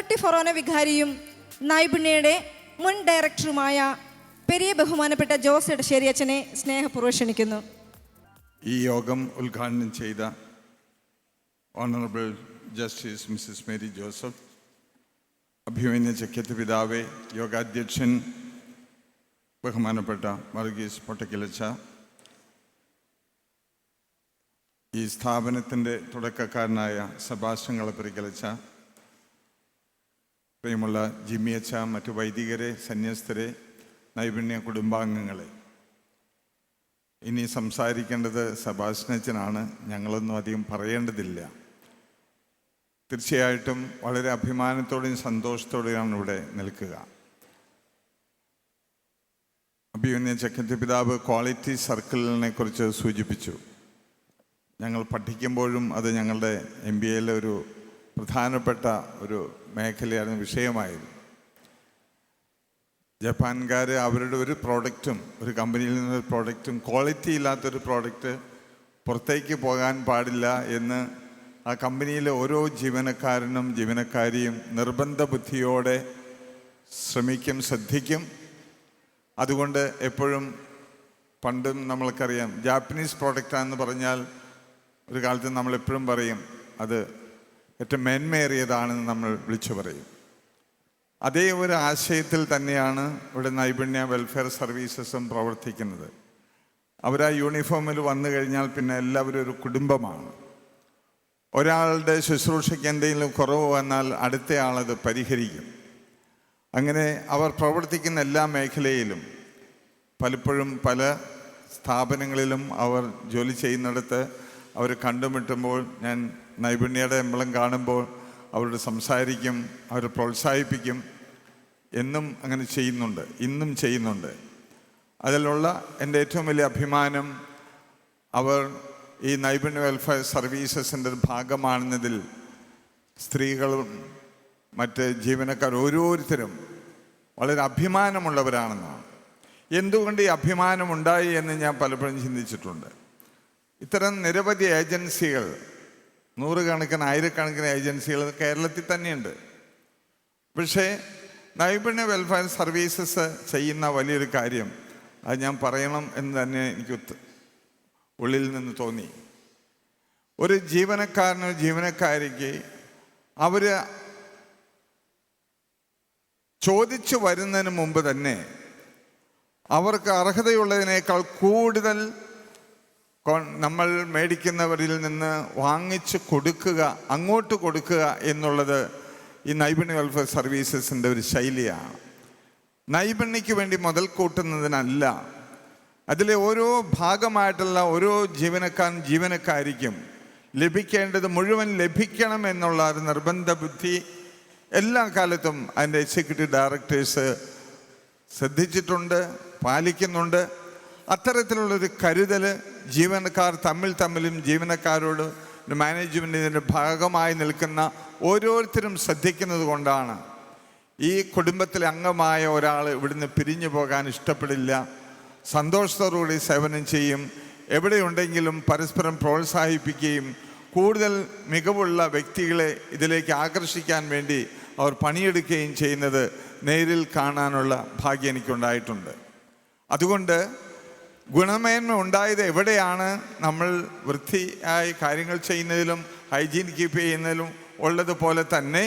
കൽപ്പട്ടി ഫൊറോന വികാരിയും നൈപുണ്യയുടെ മുൻ ഡയറക്ടറുമായ പെരിയ ബഹുമാനപ്പെട്ട ജോസ് ഇടശ്ശേരി അച്ഛനെ സ്നേഹപൂർവ്വം ക്ഷണിക്കുന്നു. ഈ യോഗം ഉദ്ഘാടനം ചെയ്ത honourable justice Mrs Mary Joseph, Abhimanya Chakkath പിതാവേ, യോഗാധ്യക്ഷൻ ബഹുമാനപ്പെട്ട വർഗീസ് പൊട്ടക്കിലച്ച, ഈ സ്ഥാപനത്തിൻ്റെ തുടക്കക്കാരനായ സെബാസ്റ്റ്യൻ കളപ്പുരയ്ക്കലച്ച, പ്രിയമുള്ള ജിമ്മിയച്ച, മറ്റു വൈദികരെ, സന്യസ്തരെ, നൈപുണ്യ കുടുംബാംഗങ്ങളെ, ഇനി സംസാരിക്കേണ്ടത് സെബാസ്റ്റ്യനച്ചനാണ്. ഞങ്ങളൊന്നും അധികം പറയേണ്ടതില്ല. തീർച്ചയായിട്ടും വളരെ അഭിമാനത്തോടെയും സന്തോഷത്തോടെയാണ് ഇവിടെ നിൽക്കുക. അഭിമന്യ ചക്കത്ത് പിതാവ് ക്വാളിറ്റി സർക്കിളിനെ കുറിച്ച് സൂചിപ്പിച്ചു. ഞങ്ങൾ പഠിക്കുമ്പോഴും അത് ഞങ്ങളുടെ MBAയിലെ ഒരു പ്രധാനപ്പെട്ട ഒരു മേഖലയായിരുന്നു, വിഷയമായിരുന്നു. ജപ്പാൻകാർ അവരുടെ ഒരു പ്രോഡക്റ്റും, ഒരു കമ്പനിയിൽ നിന്നൊരു പ്രോഡക്റ്റും, ക്വാളിറ്റി ഇല്ലാത്തൊരു പ്രോഡക്റ്റ് പുറത്തേക്ക് പോകാൻ പാടില്ല എന്ന് ആ കമ്പനിയിലെ ഓരോ ജീവനക്കാരനും ജീവനക്കാരിയും നിർബന്ധ ബുദ്ധിയോടെ ശ്രദ്ധിക്കും. അതുകൊണ്ട് എപ്പോഴും പണ്ടും നമ്മൾക്കറിയാം, ജാപ്പനീസ് പ്രോഡക്റ്റാണെന്ന് പറഞ്ഞാൽ ഒരു കാലത്ത് നമ്മളെപ്പോഴും പറയും അത് ഏറ്റവും മേന്മയേറിയതാണെന്ന് നമ്മൾ വിളിച്ചു പറയും. അതേ ഒരു ആശയത്തിൽ തന്നെയാണ് ഇവിടെ നൈപുണ്യ വെൽഫെയർ സർവീസസും പ്രവർത്തിക്കുന്നത്. അവരാ യൂണിഫോമിൽ വന്നു കഴിഞ്ഞാൽ പിന്നെ എല്ലാവരും ഒരു കുടുംബമാണ്. ഒരാളുടെ ശുശ്രൂഷയ്ക്ക് എന്തെങ്കിലും കുറവ് വന്നാൽ അടുത്തയാളത് പരിഹരിക്കും. അങ്ങനെ അവർ പ്രവർത്തിക്കുന്ന എല്ലാ മേഖലയിലും, പലപ്പോഴും പല സ്ഥാപനങ്ങളിലും അവർ ജോലി ചെയ്യുന്നിടത്ത് അവർ കണ്ടുമുട്ടുമ്പോൾ ഞാൻ നൈപുണ്യയുടെ എംബ്ലം കാണുമ്പോൾ അവരോട് സംസാരിക്കും, അവർ പ്രോത്സാഹിപ്പിക്കും. എന്നും അങ്ങനെ ചെയ്യുന്നുണ്ട്, ഇന്നും ചെയ്യുന്നുണ്ട്. അതിലുള്ള എൻ്റെ ഏറ്റവും വലിയ അഭിമാനം അവർ ഈ നൈപുണ്യ വെൽഫെയർ സർവീസസിൻ്റെ ഒരു ഭാഗമാണെന്നതിൽ സ്ത്രീകളും മറ്റ് ജീവനക്കാർ ഓരോരുത്തരും വളരെ അഭിമാനമുള്ളവരാണെന്നാണ്. എന്തുകൊണ്ട് ഈ അഭിമാനമുണ്ടായി എന്ന് ഞാൻ പലപ്പോഴും ചിന്തിച്ചിട്ടുണ്ട്. ഇത്തരം നിരവധി ഏജൻസികൾ, നൂറുകണക്കിന് ആയിരക്കണക്കിന് ഏജൻസികൾ കേരളത്തിൽ തന്നെയുണ്ട്. പക്ഷേ നൈപുണ്യ വെൽഫെയർ സർവീസസ് ചെയ്യുന്ന വലിയൊരു കാര്യം, അത് ഞാൻ പറയണം എന്ന് തന്നെ എനിക്ക് ഉള്ളിൽ നിന്ന് തോന്നി. ഒരു ജീവനക്കാരനോ ജീവനക്കാരിക്ക് അവർ ചോദിച്ചു വരുന്നതിന് മുമ്പ് തന്നെ അവർക്ക് അർഹതയുള്ളതിനേക്കാൾ കൂടുതൽ നമ്മൾ മേടിക്കുന്നവരിൽ നിന്ന് വാങ്ങിച്ച് കൊടുക്കുക, അങ്ങോട്ട് കൊടുക്കുക എന്നുള്ളത് ഈ നൈപുണ്യ വെൽഫെയർ സർവീസസിൻ്റെ ഒരു ശൈലിയാണ്. നൈപുണ്യക്ക് വേണ്ടി മുതൽ കൂട്ടുന്നതിനല്ല, അതിലെ ഓരോ ഭാഗമായിട്ടുള്ള ഓരോ ജീവനക്കാരിക്കും ലഭിക്കേണ്ടത് മുഴുവൻ ലഭിക്കണം എന്നുള്ള ഒരു നിർബന്ധ ബുദ്ധി എല്ലാ കാലത്തും അതിൻ്റെ എക്സിക്യൂട്ടീവ് ഡയറക്ടേഴ്സ് ശ്രദ്ധിച്ചിട്ടുണ്ട്, പാലിക്കുന്നുണ്ട്. അത്തരത്തിലുള്ളൊരു കരുതൽ ജീവനക്കാർ തമ്മിലും ജീവനക്കാരോട് മാനേജ്മെൻറ്റിൻ്റെ ഭാഗമായി നിൽക്കുന്ന ഓരോരുത്തരും ശ്രദ്ധിക്കുന്നത് കൊണ്ടാണ് ഈ കുടുംബത്തിലെ അംഗമായ ഒരാൾ ഇവിടുന്ന് പിരിഞ്ഞു പോകാൻ ഇഷ്ടപ്പെടില്ല, സന്തോഷത്തോടുകൂടി സേവനം ചെയ്യും. എവിടെയുണ്ടെങ്കിലും പരസ്പരം പ്രോത്സാഹിപ്പിക്കുകയും കൂടുതൽ മികവുള്ള വ്യക്തികളെ ഇതിലേക്ക് ആകർഷിക്കാൻ വേണ്ടി അവർ പണിയെടുക്കുകയും ചെയ്യുന്നത് നേരിൽ കാണാനുള്ള ഭാഗ്യം എനിക്കുണ്ടായിട്ടുണ്ട്. അതുകൊണ്ട് ഗുണമേന്മ ഉണ്ടായത് എവിടെയാണ്? നമ്മൾ വൃത്തിയായി കാര്യങ്ങൾ ചെയ്യുന്നതിലും ഹൈജീൻ കീപ്പ് ചെയ്യുന്നതിലും ഉള്ളതുപോലെ തന്നെ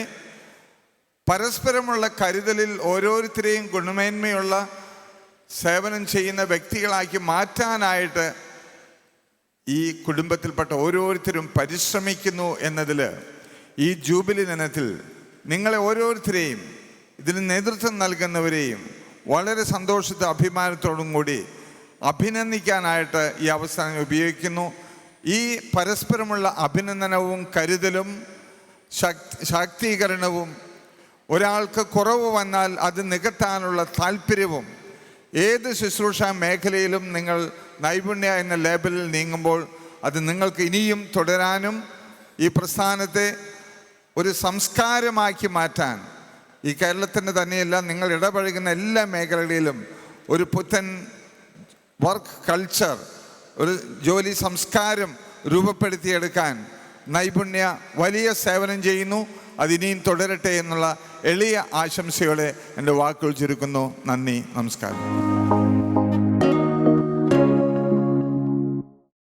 പരസ്പരമുള്ള കരുതലിൽ ഓരോരുത്തരെയും ഗുണമേന്മയുള്ള സേവനം ചെയ്യുന്ന വ്യക്തികളാക്കി മാറ്റാനായിട്ട് ഈ കുടുംബത്തിൽപ്പെട്ട ഓരോരുത്തരും പരിശ്രമിക്കുന്നു എന്നതിൽ ഈ ജൂബിലി ദിനത്തിൽ നിങ്ങളെ ഓരോരുത്തരെയും ഇതിന് നേതൃത്വം നൽകുന്നവരെയും വളരെ സന്തോഷത്തെ അഭിമാനത്തോടും കൂടി അഭിനന്ദിക്കാനായിട്ട് ഈ അവസരം ഉപയോഗിക്കുന്നു. ഈ പരസ്പരമുള്ള അഭിനന്ദനവും കരുതലും ശാക്തീകരണവും ഒരാൾക്ക് കുറവ് വന്നാൽ അത് നികത്താനുള്ള താല്പര്യവും ഏത് ശുശ്രൂഷ മേഖലയിലും നിങ്ങൾ നൈപുണ്യ എന്ന ലേബലിൽ നീങ്ങുമ്പോൾ അത് നിങ്ങൾക്ക് ഇനിയും തുടരാനും ഈ പ്രസ്ഥാനത്തെ ഒരു സംസ്കാരമാക്കി മാറ്റാൻ, ഈ കേരളത്തിൻ്റെ തന്നെയല്ല നിങ്ങൾ ഇടപഴകുന്ന എല്ലാ മേഖലകളിലും ഒരു പുത്തൻ വർക്ക് കൾച്ചർ, ഒരു ജോലി സംസ്കാരം രൂപപ്പെടുത്തിയെടുക്കാൻ നൈപുണ്യ വലിയ സേവനം ചെയ്യുന്നു. അതിനിയും തുടരട്ടെ എന്നുള്ള എളിയ ആശംസയോടെ എൻ്റെ വാക്കുകൾ ചുരുക്കുന്നു. നന്ദി, നമസ്കാരം.